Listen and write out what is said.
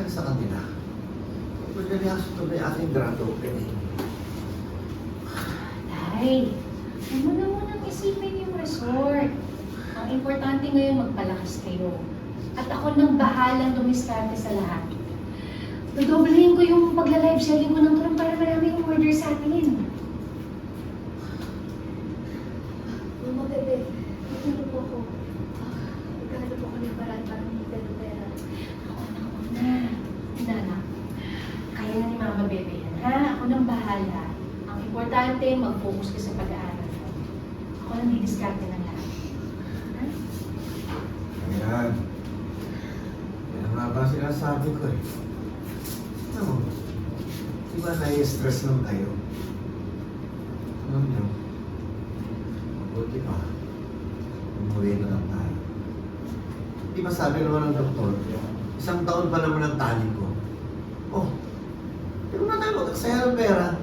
sa kanila. Maglaliyasot na may ating grand opening. Tay, huwag mo na munang isipin yung resort. Ang importante ngayon magpalakas kayo. At ako nang bahalang dumiskarte sa lahat. Dodoblehin ko yung pagla-live selling ko ng tulong para marami yung order sa atin. Mama, bebe, ano po ako? Magkano po kami paraan para kumita ng pera? Ako na. Anak, kaya na ni Mama Bebe yan, ha? Ako nang bahala. Ang importante, mag-focus ka sa pag-aaral. Ako nang didiskarte ng lahat. Ha? Ayan. Yan nga ba sinasabi ko eh. Ano? Di ba nai-stress lang kayo? Alam niyo, mabuti pa. Umuwi na lang tayo. Di ba sabi naman ng doktor, 1 taon pa naman ang tali ko. Oh, di ba na tayo magkaksaya ng pera?